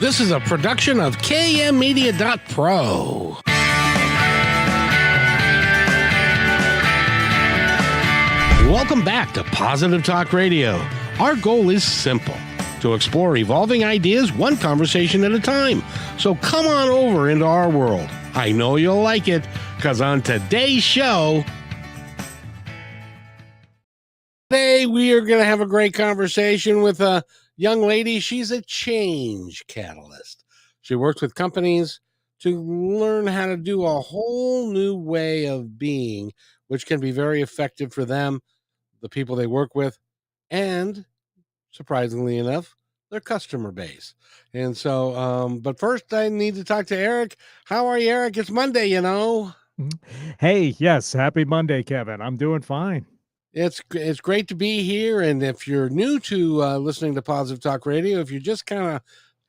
This is a production of kmmedia.pro. Welcome back to Positive Talk Radio. Our goal is simple: to explore evolving ideas one conversation at a time. So come on over into our world. I know you'll like it, because on today's show, today we are going to have a great conversation with a young lady. She's a change catalyst. She works with companies to learn how to do a whole new way of being, which can be very effective for them, the people they work with, and surprisingly enough, their customer base. And so, but first I need to talk to Eric. How are you, Eric? It's Monday, you know. Hey, yes. Happy Monday, Kevin. I'm doing fine. It's great to be here. And if you're new to listening to Positive Talk Radio, if you just kind of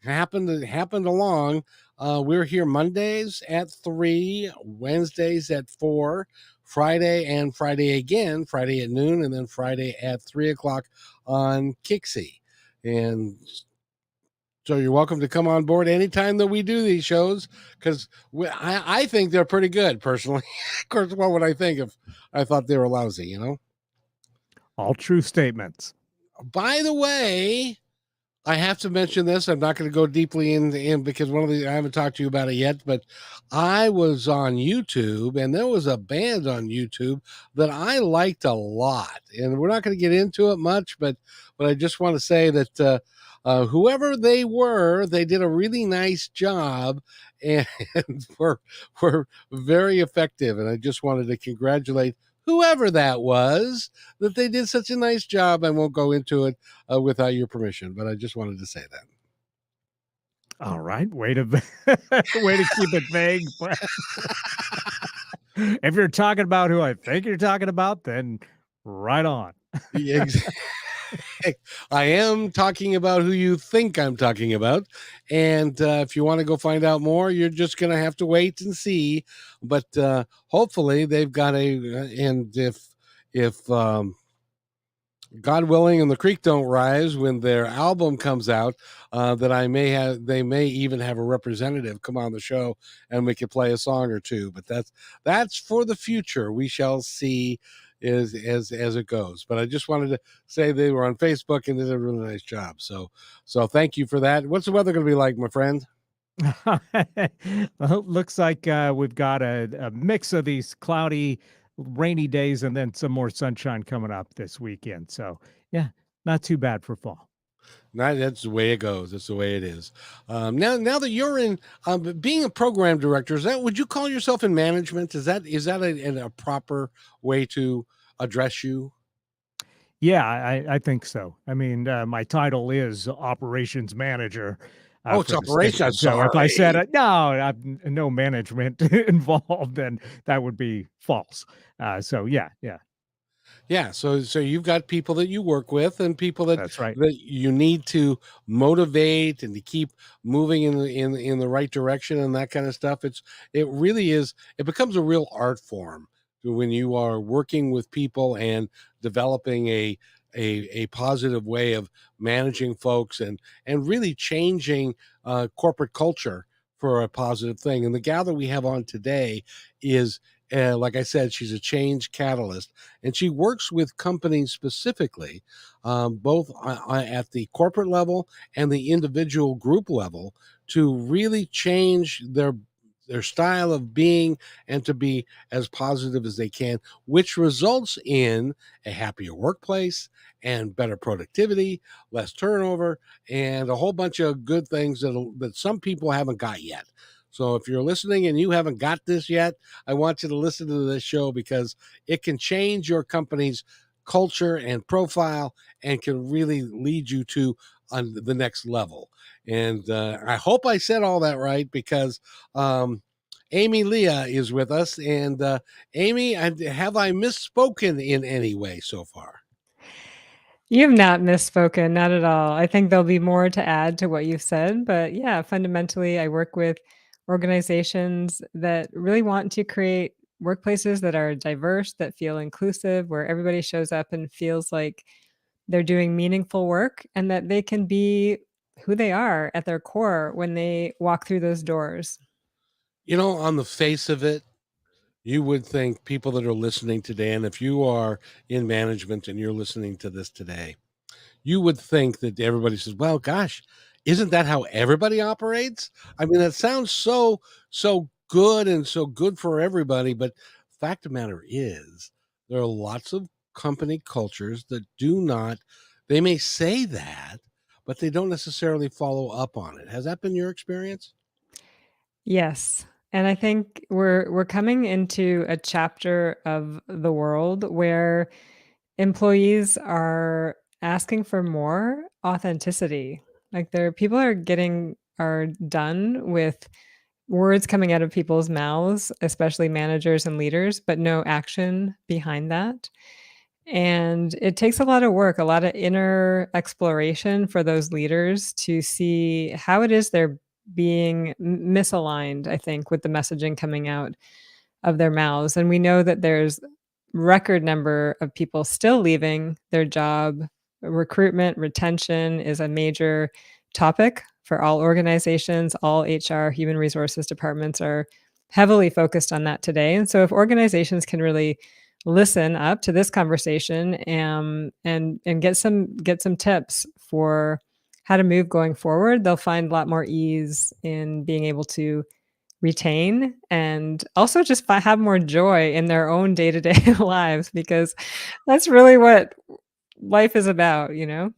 happened along, we're here Mondays at 3, Wednesdays at 4, Friday and Friday again, Friday at noon, and then Friday at 3 o'clock on Kixie. And so you're welcome to come on board anytime that we do these shows, because I think they're pretty good, personally. Of course, what would I think if I thought they were lousy, you know? All true statements. By the way, I have to mention this. I'm not going to go deeply in because I haven't talked to you about it yet, but I was on YouTube, and there was a band on YouTube that I liked a lot. And we're not going to get into it much, but I just want to say that whoever they were, they did a really nice job and were very effective. And I just wanted to congratulate whoever that was, that they did such a nice job. I won't go into it without your permission, but I just wanted to say that. All right. Way to keep it vague. If you're talking about who I think you're talking about, then right on. I am talking about who you think I'm talking about. And if you want to go find out more, you're just going to have to wait and see. But hopefully they've got and if God willing and the creek don't rise, when their album comes out, that they may even have a representative come on the show and we could play a song or two. But that's for the future. We shall see as it goes. But I just wanted to say they were on Facebook and did a really nice job. So thank you for that. What's the weather going to be like, my friend? Well, it looks like we've got a mix of these cloudy, rainy days and then some more sunshine coming up this weekend. So yeah, not too bad for fall. That's the way it goes. That's the way it is. Now that you're in being a program director, would you call yourself in management? Is that a proper way to address you? Yeah, I think so. I mean, my title is operations manager. It's operations. So if I said no management involved, then that would be false. So yeah. So you've got people that you work with and people that's right. that you need to motivate and to keep moving in the right direction and that kind of stuff. It becomes a real art form when you are working with people and developing a positive way of managing folks and really changing corporate culture for a positive thing. And the gal that we have on today is, like I said, she's a change catalyst, and she works with companies specifically, both at the corporate level and the individual group level, to really change their style of being and to be as positive as they can, which results in a happier workplace and better productivity, less turnover, and a whole bunch of good things that some people haven't got yet. So if you're listening and you haven't got this yet, I want you to listen to this show, because it can change your company's culture and profile and can really lead you to on the next level. And I hope I said all that right, because Ame-Lia is with us. And Amy, have I misspoken in any way so far? You've not misspoken, not at all. I think there'll be more to add to what you've said, but yeah, fundamentally, I work with organizations that really want to create workplaces that are diverse, that feel inclusive, where everybody shows up and feels like they're doing meaningful work and that they can be who they are at their core when they walk through those doors. On the face of it, you would think people that are listening today, and if you are in management and you're listening to this today, you would think that everybody says, "Well, gosh, isn't that how everybody operates?" I mean, that sounds so good and so good for everybody, but fact of the matter is, there are lots of company cultures that do not they may say that, but they don't necessarily follow up on it. Has that been your experience? Yes, and I think we're coming into a chapter of the world where employees are asking for more authenticity. Like, people are done with words coming out of people's mouths, especially managers and leaders, but no action behind that. And it takes a lot of work, a lot of inner exploration for those leaders to see how it is they're being misaligned, I think, with the messaging coming out of their mouths. And we know that there's record number of people still leaving their job. Recruitment, retention is a major topic for all organizations. All HR, human resources departments are heavily focused on that today. And so if organizations can really listen up to this conversation, and get some tips for how to move going forward, they'll find a lot more ease in being able to retain and also just have more joy in their own day-to-day lives, because that's really what life is about, you know?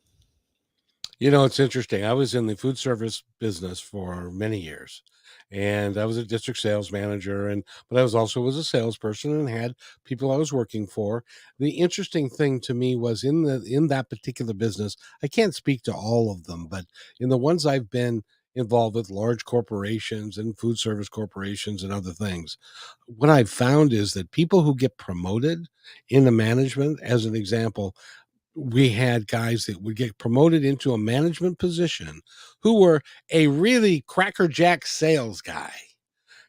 It's interesting. I was in the food service business for many years, and I was a district sales manager, but I was a salesperson and had people I was working for. The interesting thing to me was in that particular business, I can't speak to all of them, but in the ones I've been involved with, large corporations and food service corporations and other things, what I've found is that people who get promoted into management, as an example, we had guys that would get promoted into a management position who were a really crackerjack sales guy.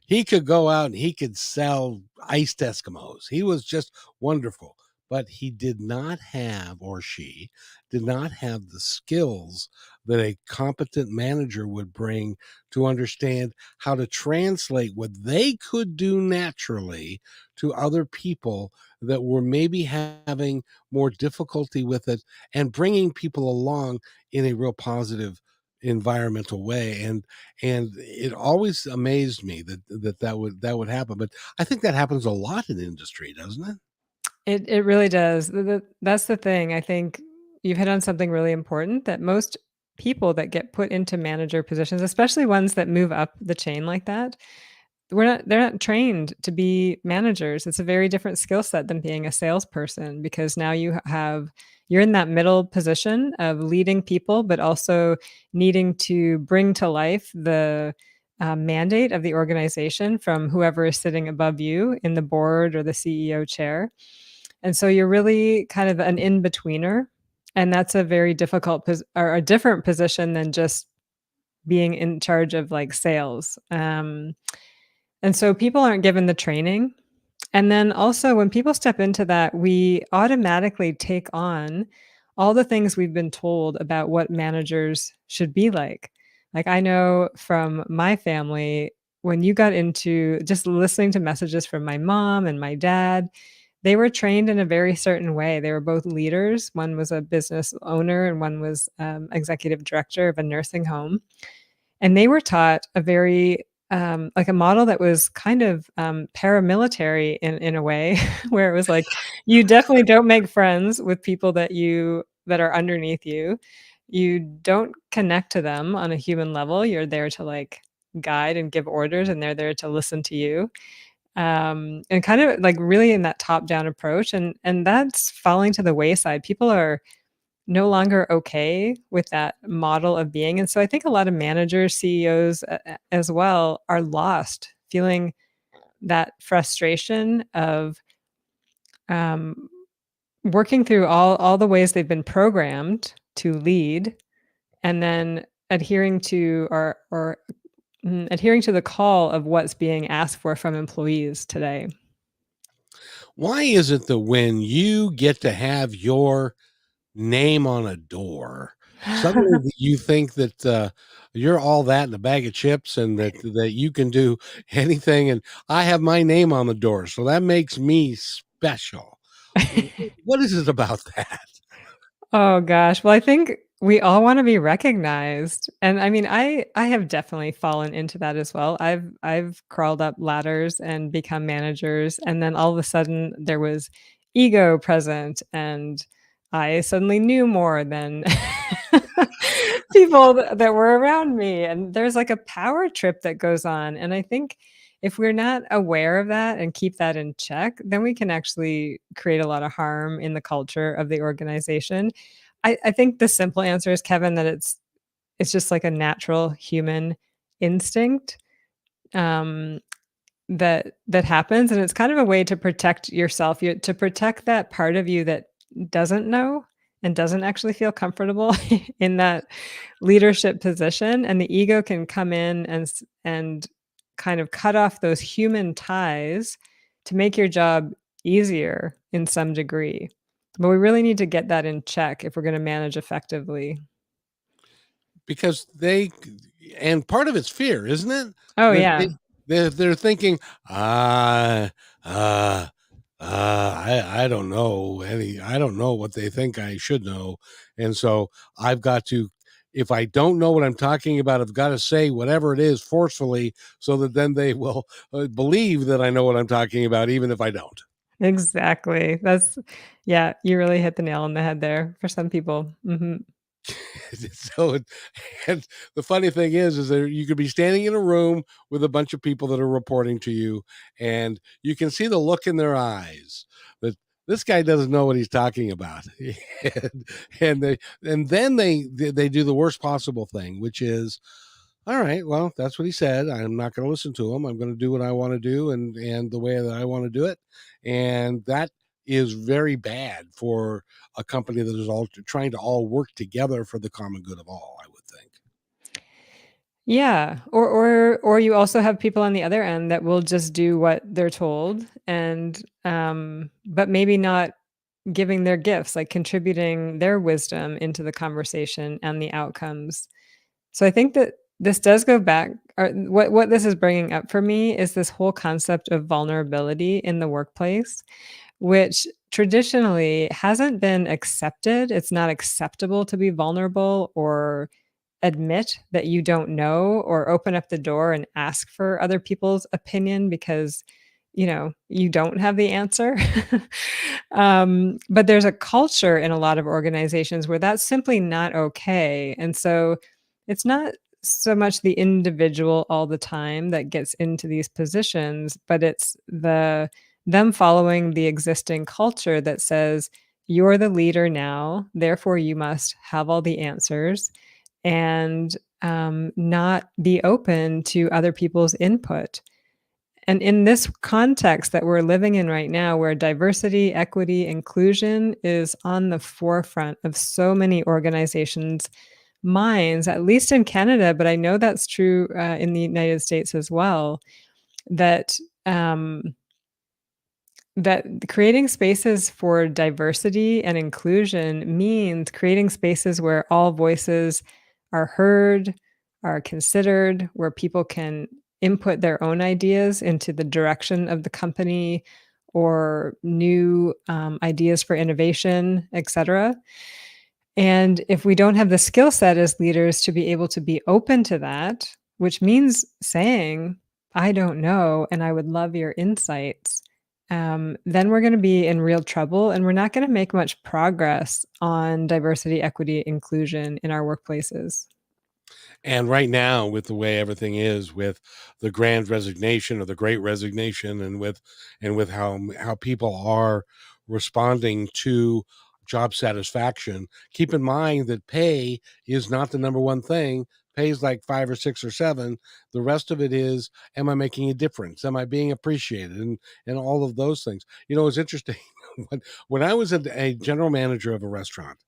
He could go out and he could sell iced Eskimos. He was just wonderful. But he did not have, or she did not have the skills that a competent manager would bring to understand how to translate what they could do naturally to other people that were maybe having more difficulty with it, and bringing people along in a real positive environmental way. And it always amazed me that would happen, but I think that happens a lot in industry, doesn't it? It really does. That's the thing. I think you've hit on something really important, that most people that get put into manager positions, especially ones that move up the chain like that, they're not trained to be managers. It's a very different skill set than being a salesperson, because now you're in that middle position of leading people, but also needing to bring to life the mandate of the organization from whoever is sitting above you in the board or the CEO chair. And so you're really kind of an in-betweener, and that's a very difficult or a different position than just being in charge of, like, sales. And so people aren't given the training. And then also when people step into that, we automatically take on all the things we've been told about what managers should be like. Like, I know from my family, when you got into just listening to messages from my mom and my dad, they were trained in a very certain way. They were both leaders. One was a business owner and one was executive director of a nursing home. And they were taught a very like a model that was kind of paramilitary in a way, where it was like, you definitely don't make friends with people that are underneath you. You don't connect to them on a human level. You're there to, like, guide and give orders, and they're there to listen to you. And kind of like really in that top down approach, and that's falling to the wayside. People are no longer okay with that model of being. And so I think a lot of managers, CEOs, as well, are lost, feeling that frustration of um, working through all the ways they've been programmed to lead, and then adhering to the call of what's being asked for from employees today. Why is it that when you get to have your name on a door. Suddenly you think that you're all that in a bag of chips and that you can do anything. And I have my name on the door. So that makes me special. What is it about that? Oh gosh. Well, I think we all wanna be recognized, and I mean, I have definitely fallen into that as well. I've crawled up ladders and become managers, and then all of a sudden there was ego present, and I suddenly knew more than people that were around me, and there's like a power trip that goes on, and I think if we're not aware of that and keep that in check, then we can actually create a lot of harm in the culture of the organization. I think the simple answer is, Kevin, that it's just like a natural human instinct, um, that happens, and it's kind of a way to protect yourself, to protect that part of you that doesn't know and doesn't actually feel comfortable in that leadership position, and the ego can come in and kind of cut off those human ties to make your job easier in some degree. But we really need to get that in check if we're gonna manage effectively. Because and part of it's fear, isn't it? Oh, That yeah. they're thinking, ah, uh, I don't know I don't know what they think I should know, and so I've got to. If I don't know what I'm talking about, I've got to say whatever it is forcefully, so that then they will believe that I know what I'm talking about, even if I don't. Exactly. That's yeah, you really hit the nail on the head there for some people. Mhm. So, and the funny thing is that you could be standing in a room with a bunch of people that are reporting to you, and you can see the look in their eyes that this guy doesn't know what he's talking about, and, and then they do the worst possible thing, which is, all right, well, that's what he said. I'm not going to listen to him. I'm going to do what I want to do and the way that I want to do it. And that is very bad for a company that is all trying to all work together for the common good of all, I would think. Yeah, or you also have people on the other end that will just do what they're told and, but maybe not giving their gifts, like contributing their wisdom into the conversation and the outcomes. So I think that this does go back or what this is bringing up for me is this whole concept of vulnerability in the workplace, which traditionally hasn't been accepted. It's not acceptable to be vulnerable or admit that you don't know or open up the door and ask for other people's opinion because, you don't have the answer. But there's a culture in a lot of organizations where that's simply not okay. And so it's not so much the individual all the time that gets into these positions, but it's them following the existing culture that says, you're the leader now, therefore you must have all the answers and not be open to other people's input. And in this context that we're living in right now, where diversity, equity, inclusion is on the forefront of so many organizations' minds, at least in Canada, but I know that's true in the United States as well, that um, that creating spaces for diversity and inclusion means creating spaces where all voices are heard, are considered, where people can input their own ideas into the direction of the company or new ideas for innovation, etc. And if we don't have the skill set as leaders to be able to be open to that, which means saying, I don't know, and I would love your insights, then we're going to be in real trouble and we're not going to make much progress on diversity, equity, inclusion in our workplaces. And right now, with the way everything is, with the grand resignation or the great resignation, and with how people are responding to job satisfaction, keep in mind that pay is not the number one thing. Pay is like five or six or seven. The rest of it is, am I making a difference? Am I being appreciated? And all of those things. It's interesting. when I was a general manager of a restaurant,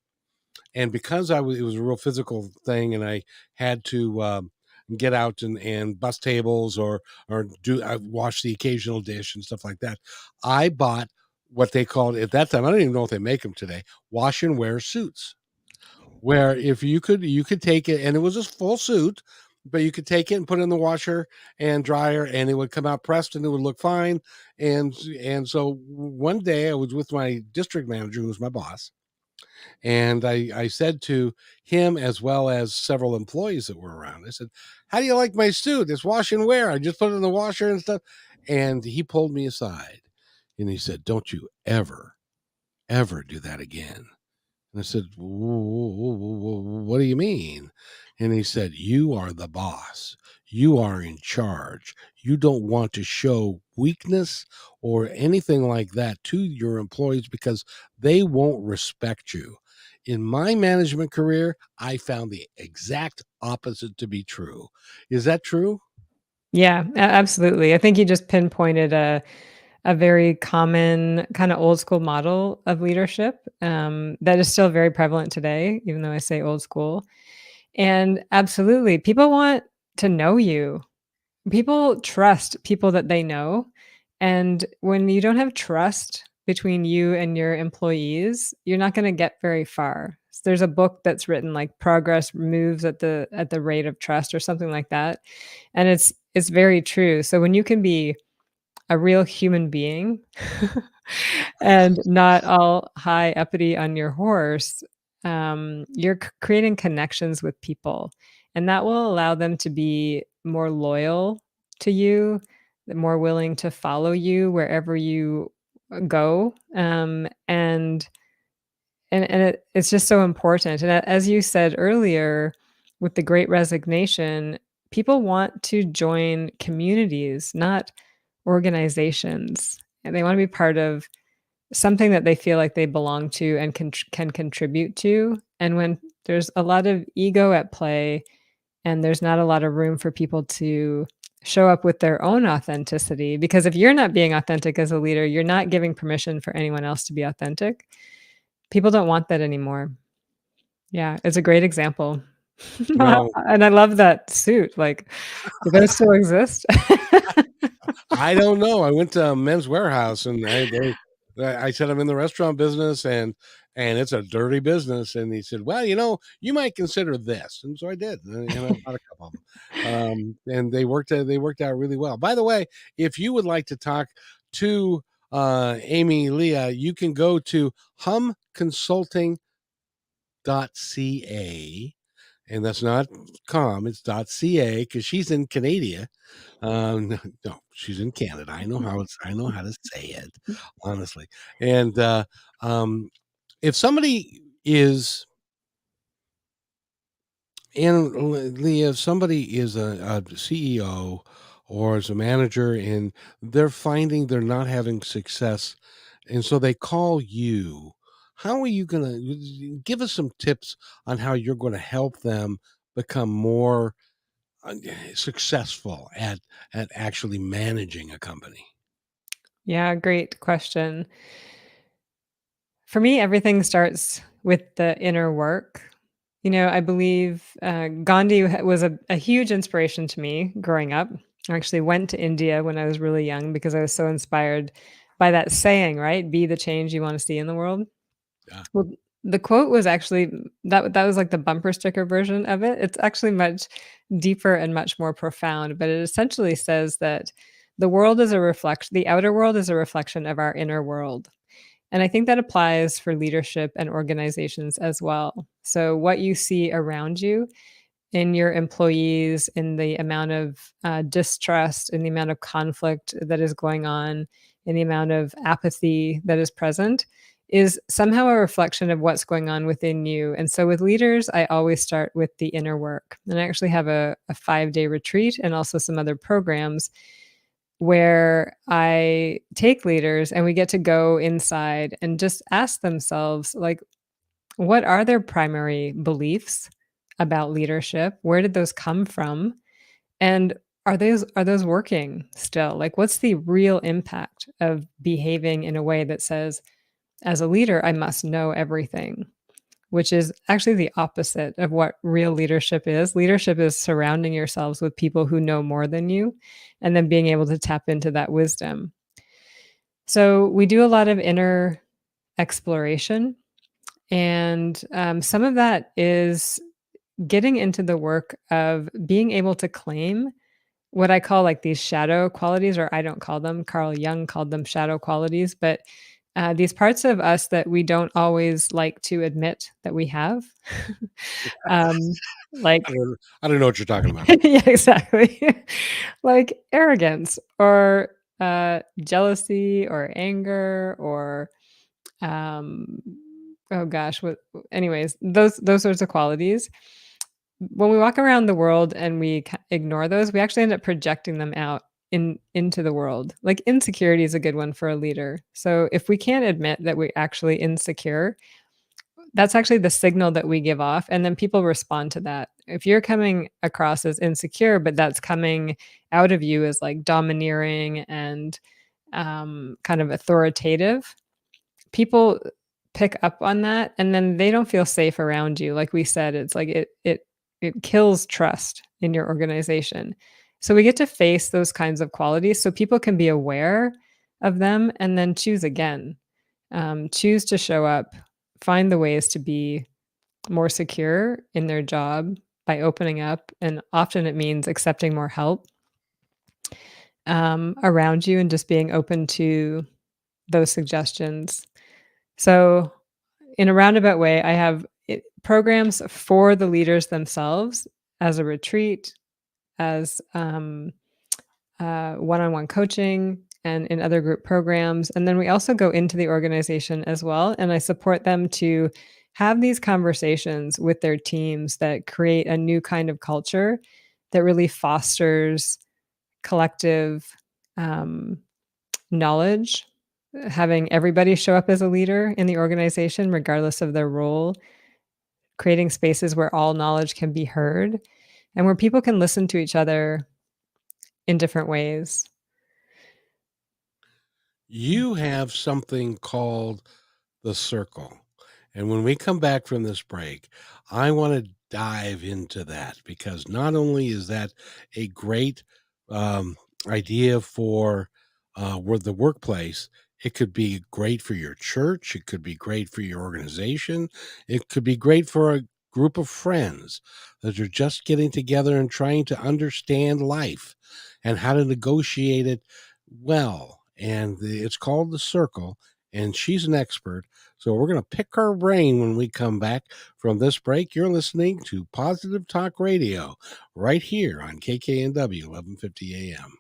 and because it was a real physical thing, and I had to get out and bus tables or wash the occasional dish and stuff like that. I bought what they called at that time, I don't even know if they make them today, wash and wear suits. Where if you could take it, and it was a full suit, but you could take it and put it in the washer and dryer, and it would come out pressed and it would look fine. And so one day I was with my district manager, who was my boss, and I said to him, as well as several employees that were around, I said, "How do you like my suit? It's wash and wear. I just put it in the washer and stuff." And he pulled me aside and he said, "Don't you ever do that again." And I said, "What do you mean?" And he said, "You are the boss. You are in charge. You don't want to show weakness or anything like that to your employees because they won't respect you." In my management career, I found the exact opposite to be true. Is that true? Yeah, absolutely. I think you just pinpointed a very common kind of old school model of leadership that is still very prevalent today, even though I say old school. And absolutely, people want to know you. People trust people that they know. And when you don't have trust between you and your employees, you're not going to get very far. There's a book that's written like progress moves at the rate of trust or something like that. And it's very true. So when you can be a real human being and not all high uppity on your horse, you're creating connections with people, and that will allow them to be more loyal to you, more willing to follow you wherever you go. It's just so important. And as you said earlier, with the Great Resignation, people want to join communities, not organizations, and they want to be part of something that they feel like they belong to and can contribute to. And when there's a lot of ego at play and there's not a lot of room for people to show up with their own authenticity, because if you're not being authentic as a leader, you're not giving permission for anyone else to be authentic. People don't want that anymore. Yeah, it's a great example. No, And I love that suit. Like, do those still exist? I don't know. I went to Men's Warehouse and I said I'm in the restaurant business and it's a dirty business. And he said, "Well, you might consider this." And so I did, and I bought a couple of them. And they worked out really well. By the way, if you would like to talk to Ame-Lia, you can go to humconsulting.ca, and that's not com, it's .ca, because she's in Canada. No, she's in Canada. I know how to say it, honestly. And um, if somebody is if somebody is a CEO or as a manager and they're finding they're not having success, and so they call you, how are you going to give us some tips on how you're going to help them become more successful at actually managing a company? Yeah, great question. For me, everything starts with the inner work. I believe Gandhi was a huge inspiration to me growing up. I actually went to India when I was really young because I was so inspired by that saying, right? Be the change you want to see in the world. Yeah. Well, the quote was actually that was like the bumper sticker version of it. It's actually much deeper and much more profound, but it essentially says that the outer world is a reflection of our inner world. And I think that applies for leadership and organizations as well. So, what you see around you in your employees, in the amount of distrust, in the amount of conflict that is going on, in the amount of apathy that is present, is somehow a reflection of what's going on within you. And so, with leaders, I always start with the inner work. And I actually have a 5-day retreat and also some other programs where I take leaders and we get to go inside and just ask themselves, like, what are their primary beliefs about leadership? Where did those come from? And are those working still? Like, what's the real impact of behaving in a way that says, as a leader, I must know everything, which is actually the opposite of what real leadership is. Leadership is surrounding yourselves with people who know more than you and then being able to tap into that wisdom. So we do a lot of inner exploration. And some of that is getting into the work of being able to claim what I call like these shadow qualities, or I don't call them. Carl Jung called them shadow qualities, but these parts of us that we don't always like to admit that we have. um, like, I don't know what you're talking about. yeah, exactly. Like arrogance or jealousy or anger or um oh gosh, what anyways, those sorts of qualities. When we walk around the world and we ignore those, we actually end up projecting them out into the world. Like insecurity is a good one for a leader. So if we can't admit that we're actually insecure, that's actually the signal that we give off, and then people respond to that. If you're coming across as insecure, but that's coming out of you as like domineering and kind of authoritative, people pick up on that, and then they don't feel safe around you. Like we said, it's like it kills trust in your organization. So we get to face those kinds of qualities so people can be aware of them and then choose again. Choose to show up, find the ways to be more secure in their job by opening up. And often it means accepting more help around you and just being open to those suggestions. So, in a roundabout way, I have programs for the leaders themselves as a retreat, as one-on-one coaching, and in other group programs. And then we also go into the organization as well, and I support them to have these conversations with their teams that create a new kind of culture that really fosters collective knowledge, having everybody show up as a leader in the organization, regardless of their role, creating spaces where all knowledge can be heard and where people can listen to each other in different ways. You have something called the circle. And when we come back from this break, I want to dive into that because not only is that a great idea for the workplace, it could be great for your church. It could be great for your organization. It could be great for a group of friends that are just getting together and trying to understand life and how to negotiate it well. And it's called the circle, and she's an expert. So we're going to pick her brain when we come back from this break. You're listening to Positive Talk Radio right here on KKNW 1150 AM.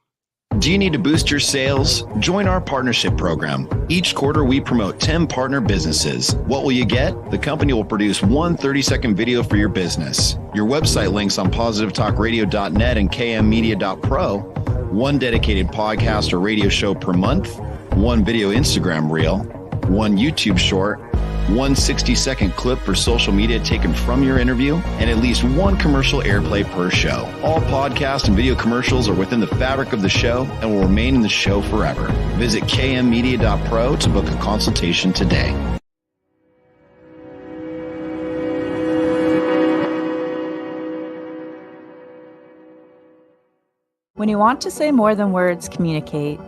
Do you need to boost your sales? Join our partnership program. Each quarter, we promote 10 partner businesses. What will you get? The company will produce one 30-second video for your business. Your website links on positivetalkradio.net and kmmedia.pro. One dedicated podcast or radio show per month. One video Instagram reel. One YouTube short. One 60-second clip for social media taken from your interview, and at least one commercial airplay per show. All podcast and video commercials are within the fabric of the show and will remain in the show forever. Visit kmmedia.pro to book a consultation today. When you want to say more than words communicate,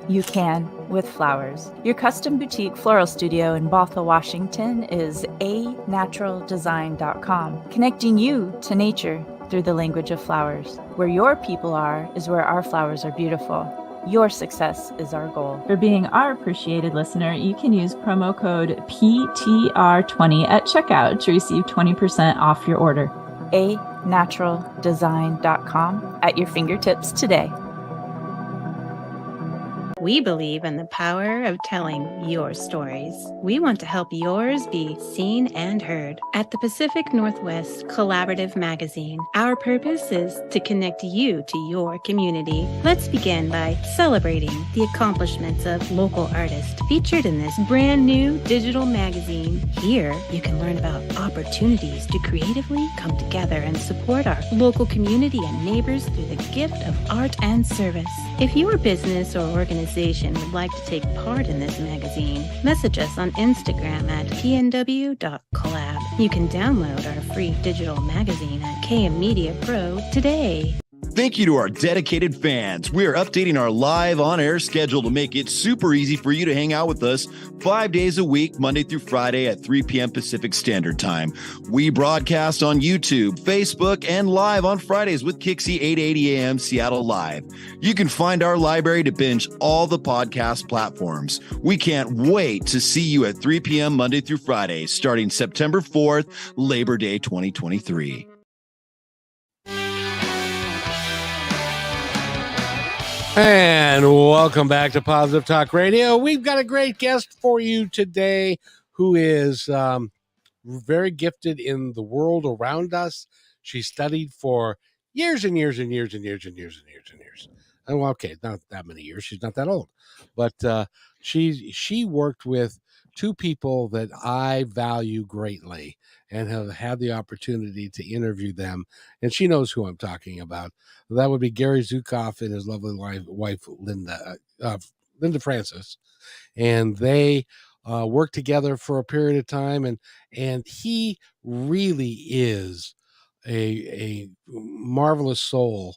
you can with flowers. Your custom boutique floral studio in Bothell, Washington is anaturaldesign.com, connecting you to nature through the language of flowers. Where your people are is where our flowers are beautiful. Your success is our goal. For being our appreciated listener, you can use promo code PTR20 at checkout to receive 20% off your order. anaturaldesign.com at your fingertips today. We believe in the power of telling your stories. We want to help yours be seen and heard. At the Pacific Northwest Collaborative Magazine, our purpose is to connect you to your community. Let's begin by celebrating the accomplishments of local artists featured in this brand new digital magazine. Here, you can learn about opportunities to creatively come together and support our local community and neighbors through the gift of art and service. If your business or organization would like to take part in this magazine, message us on Instagram at pnw.collab. You can download our free digital magazine at KM Media Pro today. Thank you to our dedicated fans. We are updating our live on-air schedule to make it super easy for you to hang out with us 5 days a week, Monday through Friday at 3 p.m. Pacific Standard Time. We broadcast on YouTube, Facebook, and live on Fridays with Kixie 8:80 a.m. Seattle Live. You can find our library to binge all the podcast platforms. We can't wait to see you at 3 p.m. Monday through Friday, starting September 4th, Labor Day 2023. And welcome back to Positive Talk Radio. We've got a great guest for you today who is very gifted in the world around us. She studied for years and years and years and years and years and years and years. And well, okay, not that many years. She's not that old. But she worked with two people that I value greatly and have had the opportunity to interview them. And she knows who I'm talking about. That would be Gary Zukav and his lovely wife Linda Francis. And they worked together for a period of time. And he really is a marvelous soul.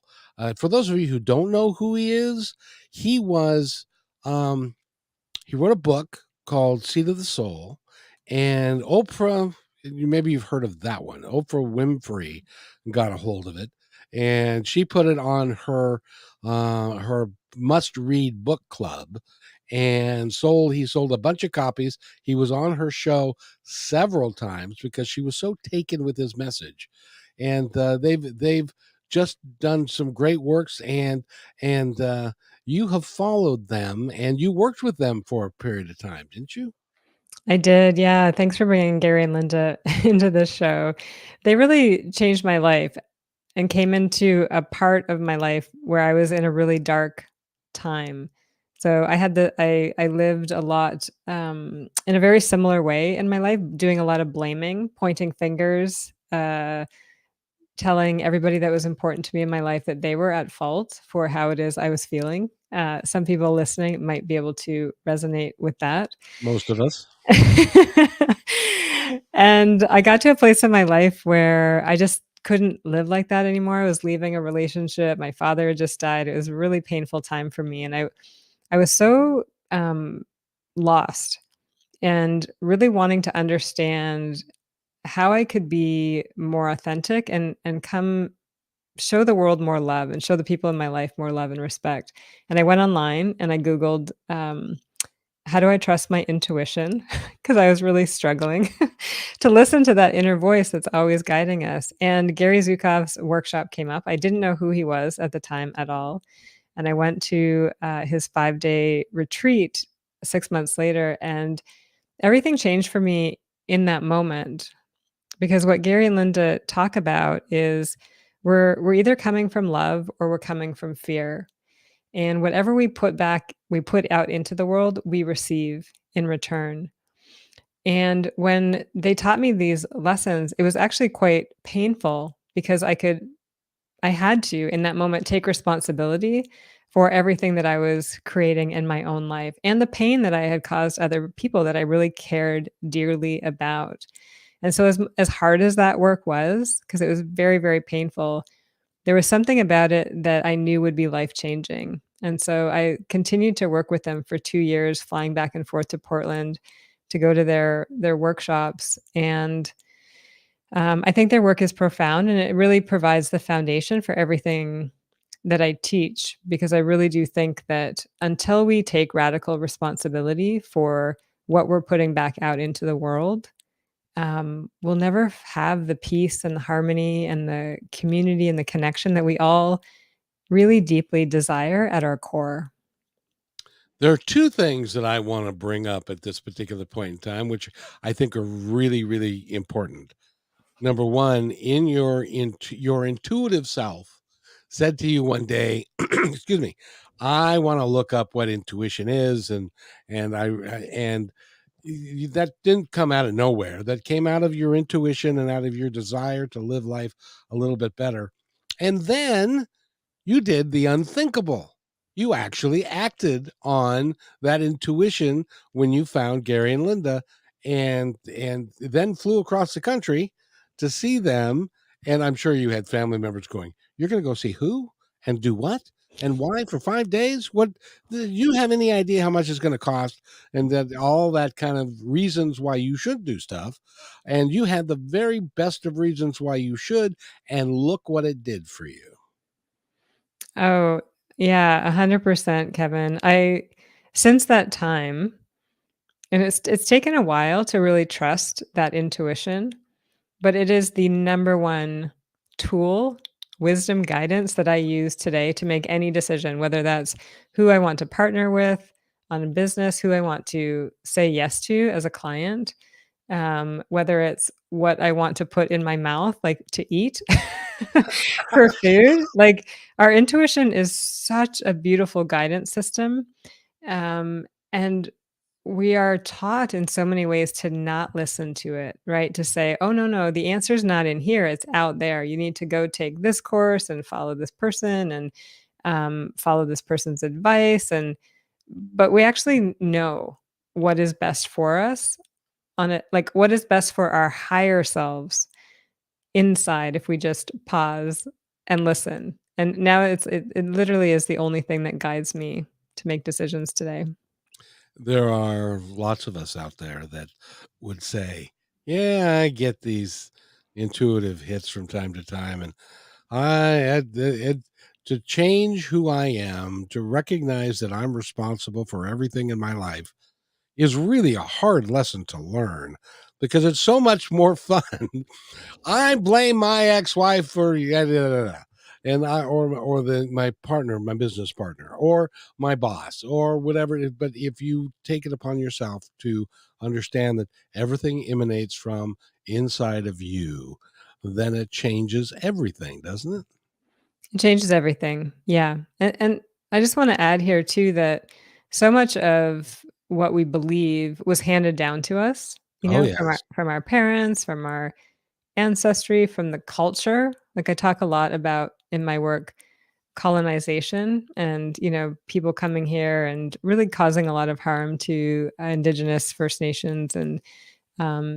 For those of you who don't know who he is, he was he wrote a book called Seed of the Soul, and Oprah, maybe you've heard of that one. Oprah Winfrey got a hold of it, and she put it on her must-read book club, and he sold a bunch of copies. He was on her show several times because she was so taken with his message, and they've just done some great works, and you have followed them and you worked with them for a period of time, didn't you? I did. Yeah. Thanks for bringing Gary and Linda into this show. They really changed my life and came into a part of my life where I was in a really dark time. So I lived a lot in a very similar way in my life, doing a lot of blaming, pointing fingers, telling everybody that was important to me in my life that they were at fault for how it is I was feeling. Some people listening might be able to resonate with that. Most of us. And I got to a place in my life where I just couldn't live like that anymore. I was leaving a relationship. My father had just died. It was a really painful time for me. And I was so lost and really wanting to understand how I could be more authentic and come show the world more love and show the people in my life more love and respect. And I went online and I Googled, how do I trust my intuition? Because I was really struggling to listen to that inner voice that's always guiding us. And Gary Zukav's workshop came up. I didn't know who he was at the time at all. And I went to his 5-day retreat 6 months later, and everything changed for me in that moment. Because what Gary and Linda talk about is we're either coming from love or we're coming from fear. And whatever we put out into the world, we receive in return. And when they taught me these lessons, it was actually quite painful because I had to, in that moment, take responsibility for everything that I was creating in my own life and the pain that I had caused other people that I really cared dearly about. And so as hard as that work was, because it was very, very painful, there was something about it that I knew would be life-changing. And so I continued to work with them for 2 years, flying back and forth to Portland to go to their workshops. And I think their work is profound, and it really provides the foundation for everything that I teach, because I really do think that until we take radical responsibility for what we're putting back out into the world, we'll never have the peace and the harmony and the community and the connection that we all really deeply desire at our core. There are two things that I want to bring up at this particular point in time, which I think are really, really important. Number one, in your intuitive self said to you one day, excuse me, I want to look up what intuition is, and that didn't come out of nowhere. That came out of your intuition and out of your desire to live life a little bit better. And then you did the unthinkable. You actually acted on that intuition when you found Gary and Linda, and then flew across the country to see them. And I'm sure you had family members going, "You're going to go see who?" And do what? And why for 5 days? What do you have any idea how much it's going to cost? And that all that kind of reasons why you should do stuff. And you had the very best of reasons why you should, and look what it did for you. Oh, yeah, 100%, Kevin. Since that time, and it's taken a while to really trust that intuition, but it is the number one tool, wisdom, guidance that I use today to make any decision, whether that's who I want to partner with on a business, who I want to say yes to as a client, whether it's what I want to put in my mouth, like to eat for food. Like our intuition is such a beautiful guidance system. And we are taught in so many ways to not listen to it, right? To say, oh, no, no, the answer's not in here. It's out there. You need to go take this course and follow this person and follow this person's advice. But we actually know what is best for us on it, like what is best for our higher selves inside if we just pause and listen. And now it literally is the only thing that guides me to make decisions today. There are lots of us out there that would say, "Yeah, I get these intuitive hits from time to time, and to change who I am, to recognize that I'm responsible for everything in my life is really a hard lesson to learn because it's so much more fun." I blame my ex-wife for yada, yada, yada, and my partner, my business partner, or my boss, or whatever it is. But if you take it upon yourself to understand that everything emanates from inside of you, then it changes everything, doesn't it? It changes everything. Yeah. And I just want to add here too that so much of what we believe was handed down to us, Oh from our yes. parents, from our ancestry, from the culture. Like I talk a lot about in my work colonization and, people coming here and really causing a lot of harm to indigenous First Nations and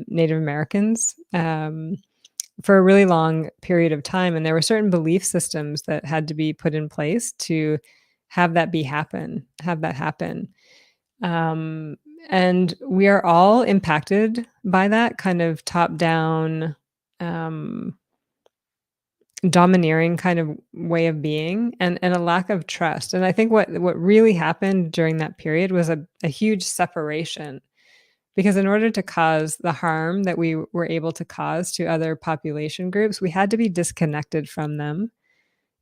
Native Americans. For a really long period of time, and there were certain belief systems that had to be put in place to have that happen. Um, and we are all impacted by that kind of top-down, um, domineering kind of way of being and a lack of trust. And I think what really happened during that period was a huge separation because in order to cause the harm that we were able to cause to other population groups, we had to be disconnected from them.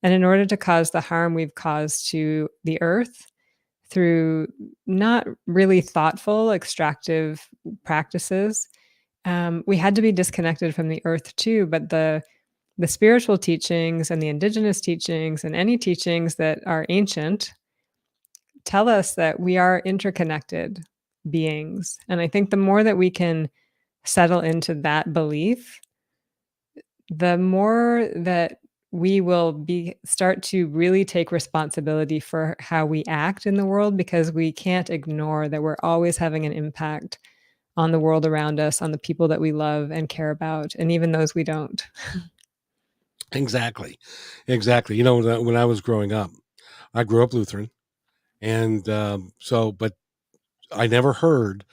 And in order to cause the harm we've caused to the earth through not really thoughtful, extractive practices, we had to be disconnected from the earth too. But the spiritual teachings and the indigenous teachings and any teachings that are ancient tell us that we are interconnected beings. And I think the more that we can settle into that belief, the more that we will start to really take responsibility for how we act in the world because we can't ignore that we're always having an impact on the world around us, on the people that we love and care about, and even those we don't. Exactly. Exactly. When I was growing up, I grew up Lutheran, and but I never heard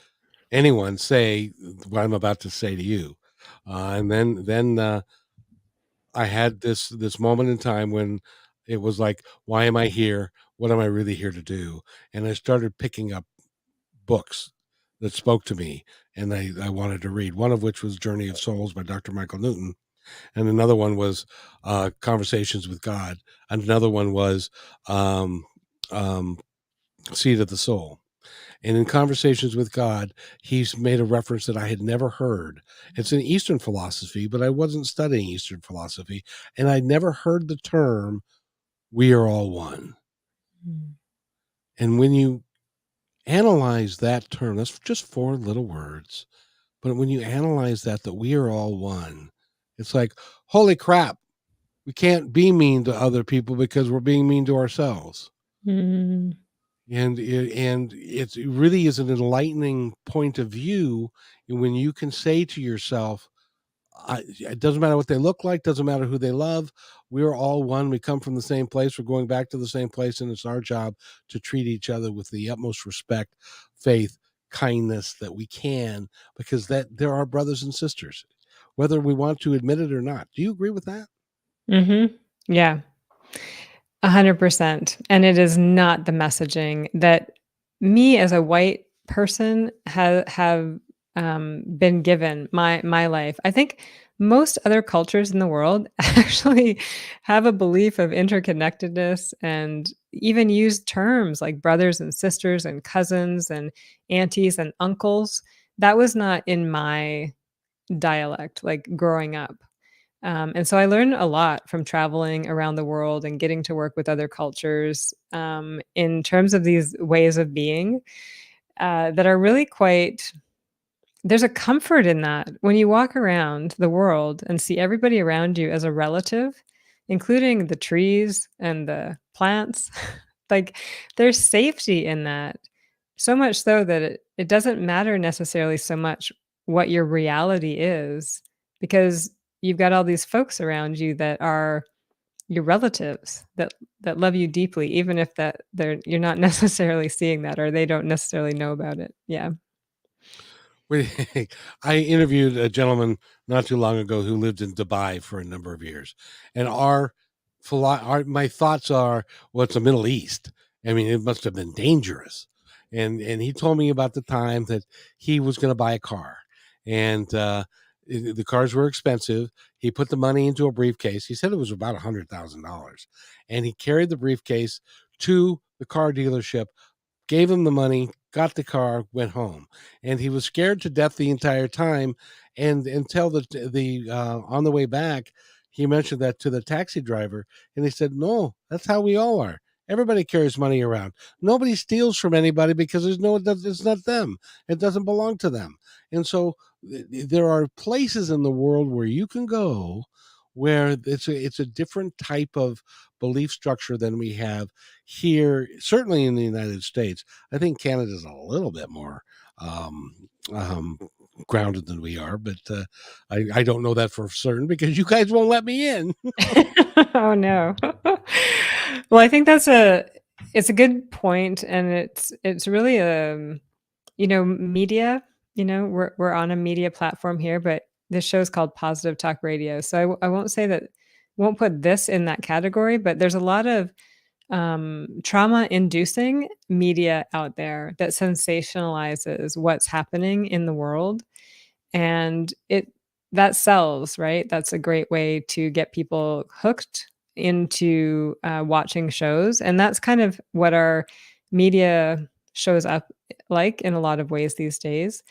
anyone say what I'm about to say to you. And then I had this moment in time when it was like, why am I here? What am I really here to do? And I started picking up books that spoke to me and I wanted to read. One of which was Journey of Souls by Dr. Michael Newton. And another one was Conversations with God. And another one was um, um, Seed of the Soul. And in Conversations with God, he's made a reference that I had never heard. It's an Eastern philosophy, but I wasn't studying Eastern philosophy. And I'd never heard the term, we are all one. Mm. And when you analyze that term, that's just four little words. But when you analyze that we are all one, it's like, holy crap, we can't be mean to other people because we're being mean to ourselves. Mm. And it really is an enlightening point of view when you can say to yourself, It doesn't matter what they look like, doesn't matter who they love. We're all one. We come from the same place. We're going back to the same place, and it's our job to treat each other with the utmost respect, faith, kindness that we can, because that they're our brothers and sisters, whether we want to admit it or not. Do you agree with that? Mhm. Yeah. 100%. And it is not the messaging that me as a white person have been given my life. I think most other cultures in the world actually have a belief of interconnectedness and even use terms like brothers and sisters and cousins and aunties and uncles. That was not in my dialect, like growing up. And so I learned a lot from traveling around the world and getting to work with other cultures in terms of these ways of being that are really quite, there's a comfort in that. When you walk around the world and see everybody around you as a relative, including the trees and the plants, like there's safety in that. So much so that it doesn't matter necessarily so much what your reality is, because you've got all these folks around you that are your relatives that love you deeply, even if that you're not necessarily seeing that or they don't necessarily know about it. Yeah. We, I interviewed a gentleman not too long ago who lived in Dubai for a number of years, and my thoughts are, well, it's the Middle East. I mean, it must have been dangerous, and he told me about the time that he was going to buy a car, and the cars were expensive. He put the money into a briefcase. He said it was about $100,000, and he carried the briefcase to the car dealership, gave him the money, got the car, went home, and he was scared to death the entire time. And until the on the way back, he mentioned that to the taxi driver, and he said, "No, that's how we all are. Everybody carries money around. Nobody steals from anybody because it's not them. It doesn't belong to them." And so there are places in the world where you can go where it's a different type of belief structure than we have here, certainly in the United States. I think Canada's a little bit more um, um, grounded than we are, but I don't know that for certain because you guys won't let me in. Oh no. Well, I think it's a good point, and it's really media. We're on a media platform here, but this show is called Positive Talk Radio. So I won't say that, won't put this in that category, but there's a lot of trauma inducing media out there that sensationalizes what's happening in the world, and that sells, right? That's a great way to get people hooked into watching shows, and that's kind of what our media shows up like in a lot of ways these days.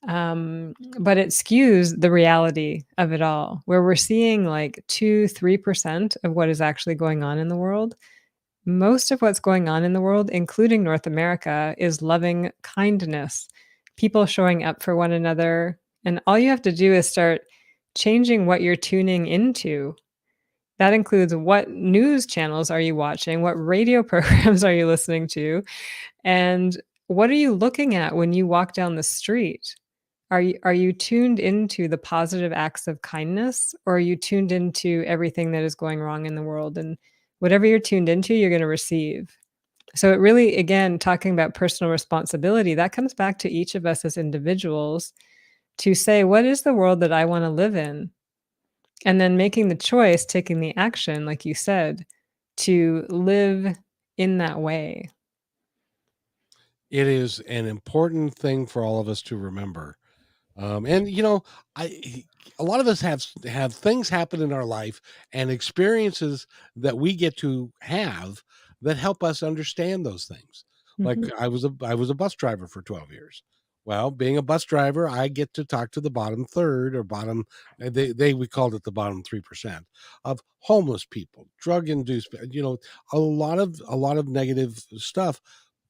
But it skews the reality of it all, where we're seeing like 2-3% of what is actually going on in the world. Most of what's going on in the world, including North America, is loving kindness, people showing up for one another. And all you have to do is start changing what you're tuning into. That includes what news channels are you watching? What radio programs are you listening to? And what are you looking at when you walk down the street? Are you tuned into the positive acts of kindness, or are you tuned into everything that is going wrong in the world? And whatever you're tuned into, you're going to receive. So it really, again, talking about personal responsibility, that comes back to each of us as individuals to say, what is the world that I want to live in? And then making the choice, taking the action, like you said, to live in that way. It is an important thing for all of us to remember. And I a lot of us have things happen in our life and experiences that we get to have that help us understand those things. Like Mhm. I was a bus driver for 12 years. Well, being a bus driver, I get to talk to the bottom third or bottom we called it the bottom 3% of homeless people, drug induced, a lot of negative stuff,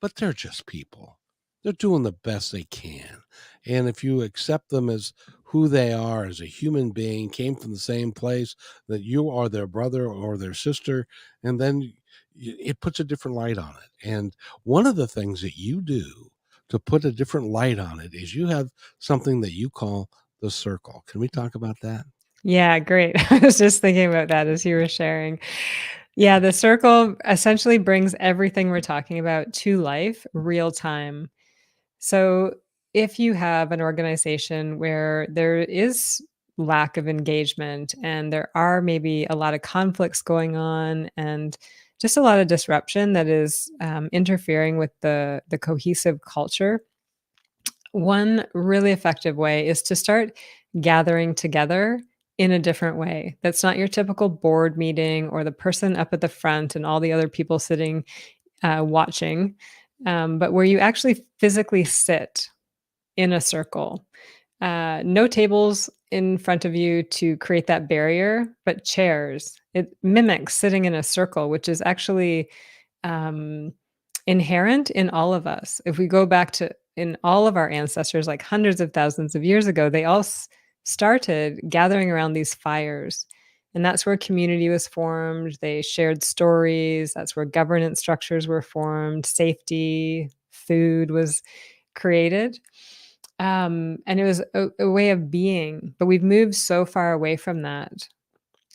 but they're just people. They're doing the best they can. And if you accept them as who they are as a human being, came from the same place, that you are their brother or their sister, and then it puts a different light on it. And one of the things that you do to put a different light on it is you have something that you call the circle. Can we talk about that? Yeah, great. I was just thinking about that as you were sharing. Yeah, the circle essentially brings everything we're talking about to life real time. So, if you have an organization where there is lack of engagement and there are maybe a lot of conflicts going on and just a lot of disruption that is interfering with the cohesive culture, one really effective way is to start gathering together in a different way. That's not your typical board meeting or the person up at the front and all the other people sitting watching, but where you actually physically sit in a circle. No tables in front of you to create that barrier, but chairs. It mimics sitting in a circle, which is actually um, inherent in all of us. If we go back to in all of our ancestors, like hundreds of thousands of years ago, they all started gathering around these fires. And that's where community was formed. They shared stories. That's where governance structures were formed. Safety, food was created. And it was a way of being, but we've moved so far away from that.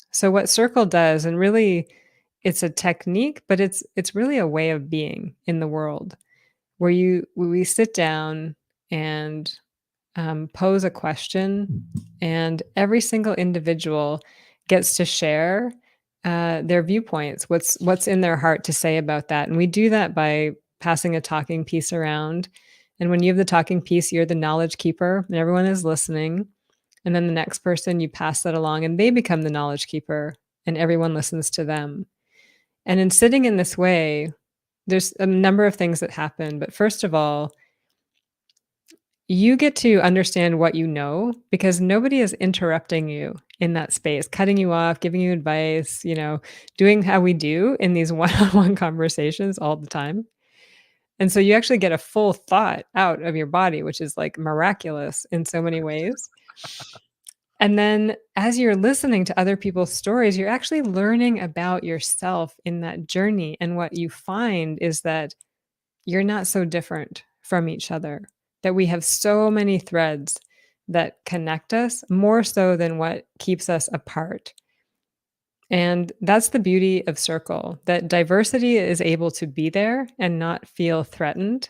So what circle does, and really it's a technique, but it's really a way of being in the world where we sit down and pose a question, and every single individual gets to share their viewpoints, what's in their heart to say about that, and we do that by passing a talking piece around. And when you have the talking piece, you're the knowledge keeper, and everyone is listening. And then the next person, you pass that along, and they become the knowledge keeper, and everyone listens to them. And in sitting in this way, there's a number of things that happen. But first of all, you get to understand what you know because nobody is interrupting you in that space, cutting you off, giving you advice, doing how we do in these one-on-one conversations all the time. And so you actually get a full thought out of your body, which is like miraculous in so many ways. And then as you're listening to other people's stories, you're actually learning about yourself in that journey. And what you find is that you're not so different from each other, that we have so many threads that connect us more so than what keeps us apart. And that's the beauty of circle, that diversity is able to be there and not feel threatened,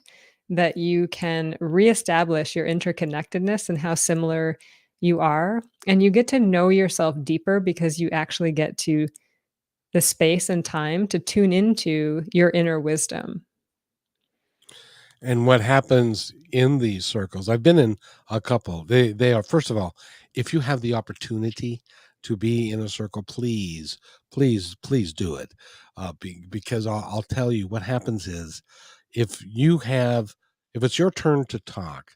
that you can reestablish your interconnectedness and how similar you are. And you get to know yourself deeper because you actually get to the space and time to tune into your inner wisdom. And what happens in these circles, I've been in a couple. They are, first of all, if you have the opportunity to be in a circle, please, please, please do it. Because I'll tell you what happens is if you have if it's your turn to talk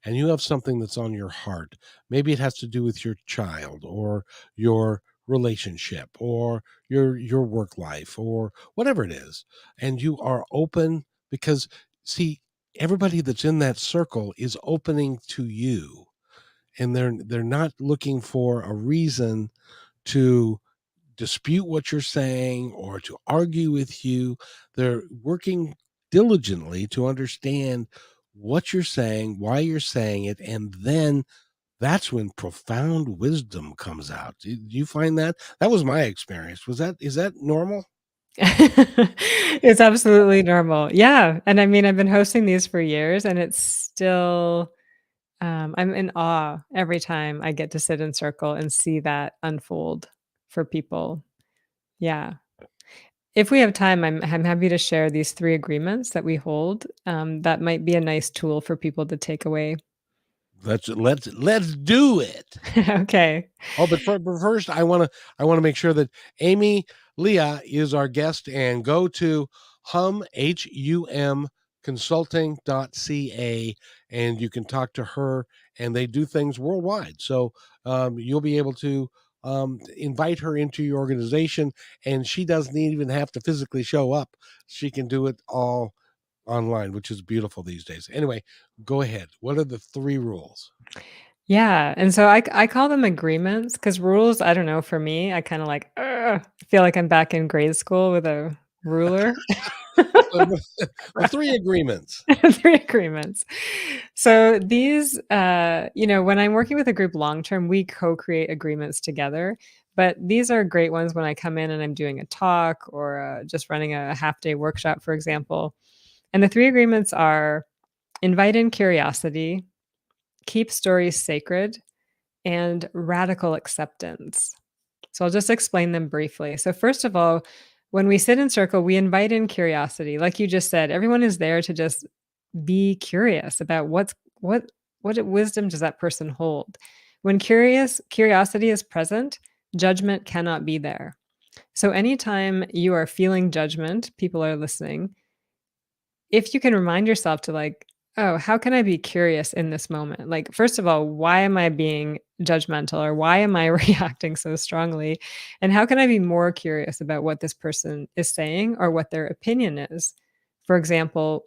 and you have something that's on your heart, maybe it has to do with your child or your relationship or your work life or whatever it is, and you are open because see everybody that's in that circle is opening to you, and they're not looking for a reason to dispute what you're saying or to argue with you. They're working diligently to understand what you're saying, why you're saying it, and then that's when profound wisdom comes out. Do you find that? That was my experience. Is that normal? It's absolutely normal. Yeah. And I mean, I've been hosting these for years and it's still, I'm in awe every time I get to sit in circle and see that unfold for people. Yeah. If we have time, I'm happy to share these 3 agreements that we hold. That might be a nice tool for people to take away. Let's do it. Okay. Oh, but first, I wanna make sure that Ame-Lia is our guest, and go to HUM consulting.ca, and you can talk to her, and they do things worldwide. So you'll be able to invite her into your organization, and she doesn't even have to physically show up. She can do it all online, which is beautiful these days. Anyway, go ahead. What are the 3 rules? Yeah, and so I call them agreements because rules, I don't know, for me, I kinda like, "Ugh," feel like I'm back in grade school with a ruler. The three agreements. 3 agreements. So these, when I'm working with a group long term, we co-create agreements together. But these are great ones when I come in and I'm doing a talk or just running a half-day workshop, for example. And the 3 agreements are invite in curiosity, keep stories sacred, and radical acceptance. So I'll just explain them briefly. So first of all, when we sit in circle, we invite in curiosity. Like you just said, everyone is there to just be curious about what wisdom does that person hold. When curiosity is present, judgment cannot be there. So anytime you are feeling judgment, people are listening. If you can remind yourself to like, oh, how can I be curious in this moment? Like, first of all, why am I being judgmental or why am I reacting so strongly? And how can I be more curious about what this person is saying or what their opinion is? For example,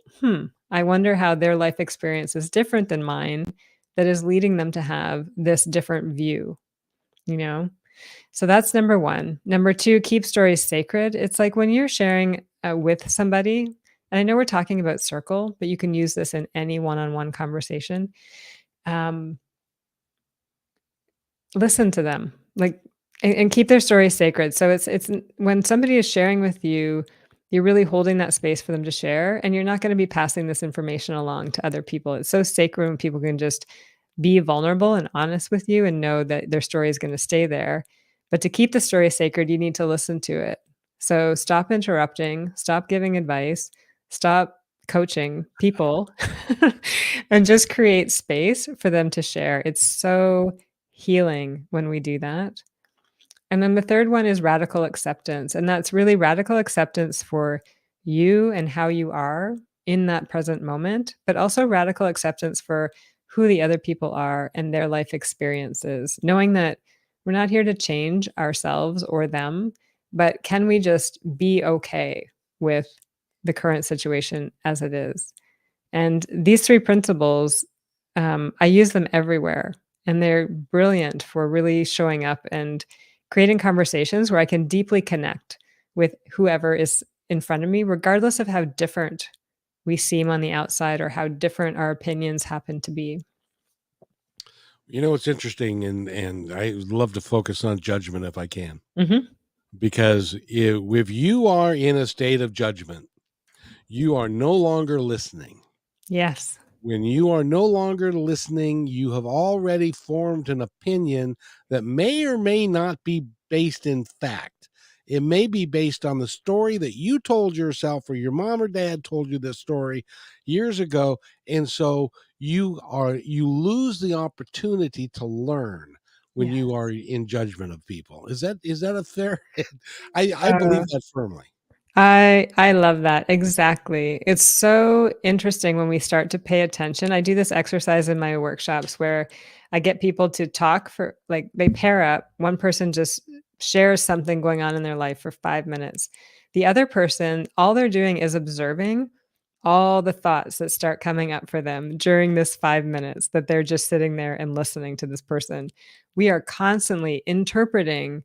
I wonder how their life experience is different than mine that is leading them to have this different view, you know? So that's number 1. Number 2, keep stories sacred. It's like when you're sharing with somebody, and I know we're talking about circle, but you can use this in any one-on-one conversation. Listen to them, like, and keep their stories sacred. So it's when somebody is sharing with you, you're really holding that space for them to share, and you're not going to be passing this information along to other people. It's so sacred when people can just be vulnerable and honest with you and know that their story is going to stay there. But to keep the story sacred, you need to listen to it. So stop interrupting, stop giving advice, stop coaching people, and just create space for them to share. It's so healing when we do that. And then the third one is radical acceptance. And that's really radical acceptance for you and how you are in that present moment, but also radical acceptance for who the other people are and their life experiences, knowing that we're not here to change ourselves or them, but can we just be okay with the current situation as it is? And these 3 principles, I use them everywhere, and they're brilliant for really showing up and creating conversations where I can deeply connect with whoever is in front of me, regardless of how different we seem on the outside or how different our opinions happen to be. You know, it's interesting, and I love to focus on judgment if I can, Mhm. because if you are in a state of judgment, you are no longer listening. Yes. When you are no longer listening, you have already formed an opinion that may or may not be based in fact. It may be based on the story that you told yourself, or your mom or dad told you this story years ago. And so you lose the opportunity to learn when Yes. you are in judgment of people. Is that a fair? I believe that firmly. I love that. Exactly. It's so interesting when we start to pay attention. I do this exercise in my workshops where I get people to talk for like they pair up. One person just shares something going on in their life for 5 minutes. The other person, all they're doing is observing all the thoughts that start coming up for them during this 5 minutes that they're just sitting there and listening to this person. We are constantly interpreting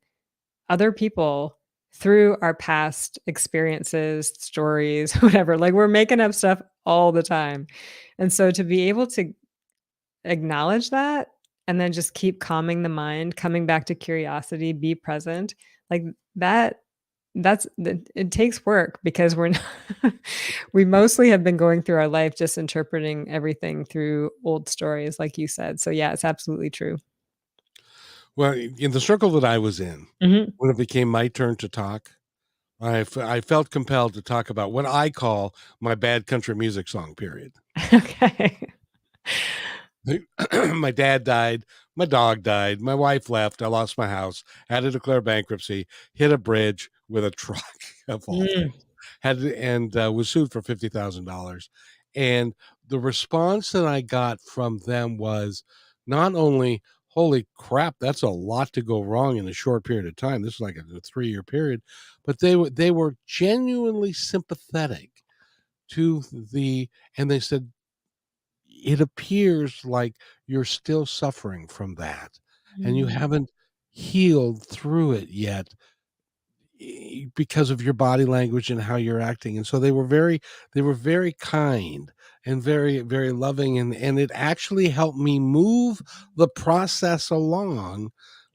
other people through our past experiences, stories, whatever. Like we're making up stuff all the time. And so to be able to acknowledge that and then just keep calming the mind, coming back to curiosity, be present, like that it takes work because we're not, we mostly have been going through our life just interpreting everything through old stories like you said. So yeah, it's absolutely true. Well, in the circle that I was in, Mhm. when it became my turn to talk, I felt compelled to talk about what I call my bad country music song period. Okay. My dad died, my dog died, my wife left, I lost my house, had to declare bankruptcy, hit a bridge with a truck of all Mm. things, was sued for $50,000. And the response that I got from them was not only, holy crap, that's a lot to go wrong in a short period of time. This is like a 3-year period, but they were genuinely sympathetic to and they said, it appears like you're still suffering from that and you Mm. haven't healed through it yet. because of your body language and how you're acting. And so they were very kind and very, very loving. And it actually helped me move the process along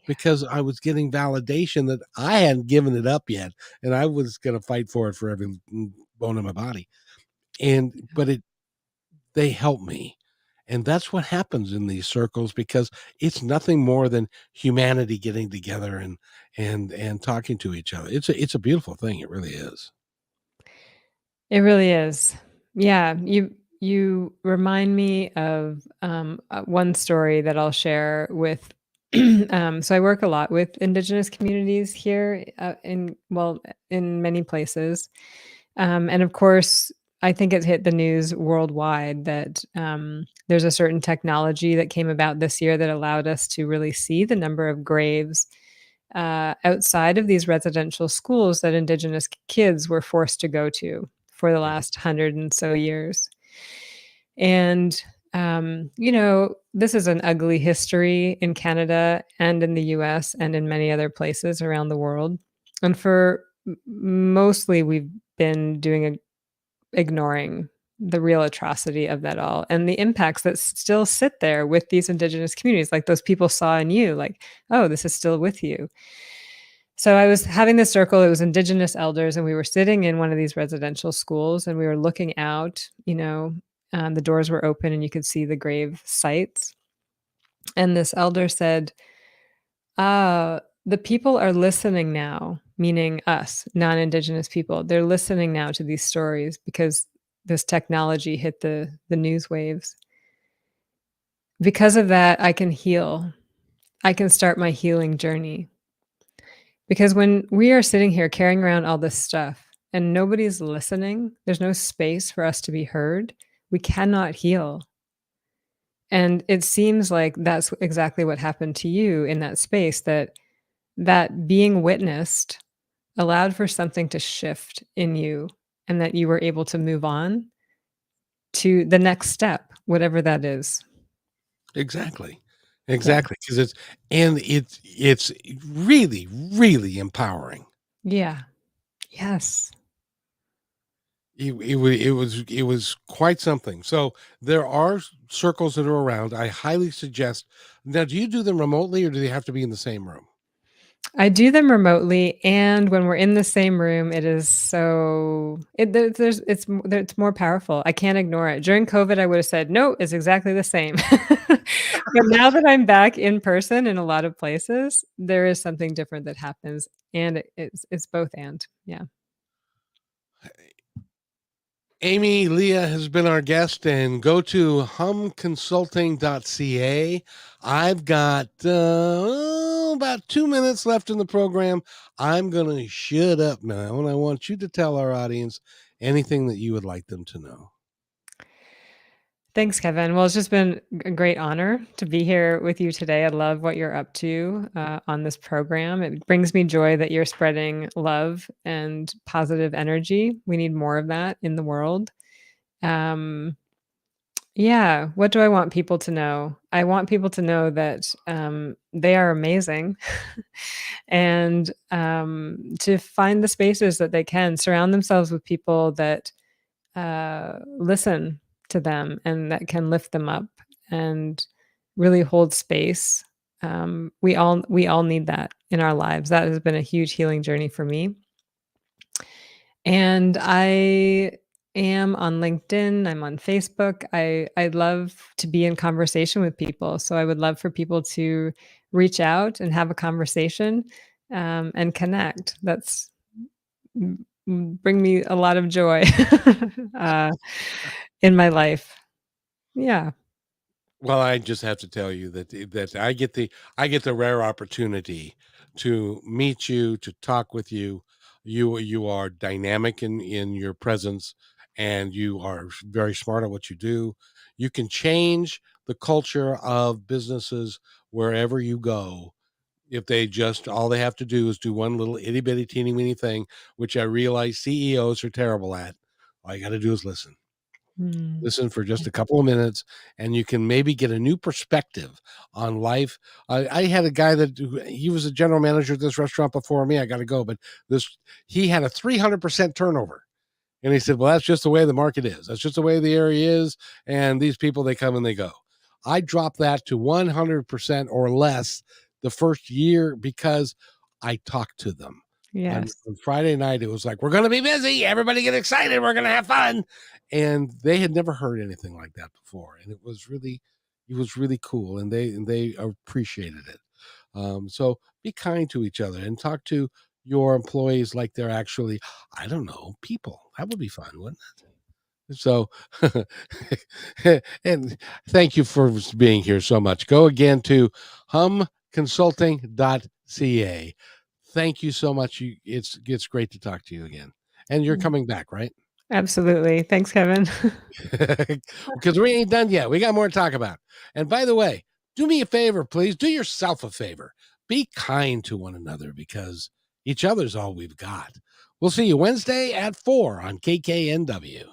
because I was getting validation that I hadn't given it up yet. And I was going to fight for it for every bone in my body. But they helped me. And that's what happens in these circles because it's nothing more than humanity getting together and talking to each other. It's a beautiful thing. It really is. It really is. Yeah, you remind me of one story that I'll share with. So I work a lot with Indigenous communities here in many places, and of course, I think it hit the news worldwide that there's a certain technology that came about this year that allowed us to really see the number of graves outside of these residential schools that Indigenous kids were forced to go to for the last 100 and so years. And, this is an ugly history in Canada and in the US and in many other places around the world. And for mostly, we've been ignoring the real atrocity of that all and the impacts that still sit there with these Indigenous communities, like those people saw in you, like, oh, this is still with you. So I was having this circle, it was Indigenous elders, and we were sitting in one of these residential schools and we were looking out, the doors were open and you could see the grave sites. And this elder said, the people are listening now, meaning us, non-Indigenous people. They're listening now to these stories because this technology hit the news waves. Because of that, I can heal. I can start my healing journey. Because when we are sitting here carrying around all this stuff and nobody's listening, there's no space for us to be heard, we cannot heal. And it seems like that's exactly what happened to you in that space, that being witnessed allowed for something to shift in you and that you were able to move on to the next step, whatever that is. Exactly. Yeah. Exactly. Because it's really, really empowering. Yeah. Yes. It was quite something. So there are circles that are around. I highly suggest. Now, do you do them remotely or do they have to be in the same room? I do them remotely, and when we're in the same room, it is so it there's it's more powerful. I can't ignore it. During COVID, I would have said, "No, it's exactly the same." But now that I'm back in person in a lot of places, there is something different that happens, and it's both and. Yeah. Ame-Lia has been our guest, and go to humconsulting.ca. I've got about 2 minutes left in the program. I'm going to shut up now, and I want you to tell our audience anything that you would like them to know. Thanks, Kevin. Well, it's just been a great honor to be here with you today. I love what you're up to on this program. It brings me joy that you're spreading love and positive energy. We need more of that in the world. Um, yeah. What do I want people to know? I want people to know that they are amazing and to find the spaces that they can surround themselves with people that listen to them and that can lift them up and really hold space. We all need that in our lives. That has been a huge healing journey for me. And I am on LinkedIn. I'm on Facebook. I love to be in conversation with people. So I would love for people to reach out and have a conversation and connect. That's bring me a lot of joy uh, in my life. Yeah. Well, I just have to tell you that I get the rare opportunity to meet you, to talk with you. You are dynamic in your presence, and you are very smart at what you do. You can change the culture of businesses wherever you go if they just all they have to do is do one little itty bitty teeny weeny thing, which I realize CEOs are terrible at. All you got to do is listen. Mm. Listen for just a couple of minutes, and you can maybe get a new perspective on life. I had a guy he was a general manager at this restaurant before me. I got to go, but he had a 300% turnover. And he said, well, that's just the way the market is. That's just the way the area is. And these people, they come and they go. I dropped that to 100% or less the first year because I talked to them. Yes. On Friday night, it was like, we're going to be busy. Everybody get excited. We're going to have fun. And they had never heard anything like that before. And it was really cool. And they appreciated it. So be kind to each other and talk to your employees like they're actually, I don't know, people. That would be fun, wouldn't it? So, and thank you for being here so much. Go again to humconsulting.ca. Thank you so much. It's great to talk to you again. And you're coming back, right? Absolutely. Thanks, Kevin. Because we ain't done yet. We got more to talk about. And by the way, do me a favor, please. Do yourself a favor. Be kind to one another because each other's all we've got. We'll see you Wednesday at 4 on KKNW.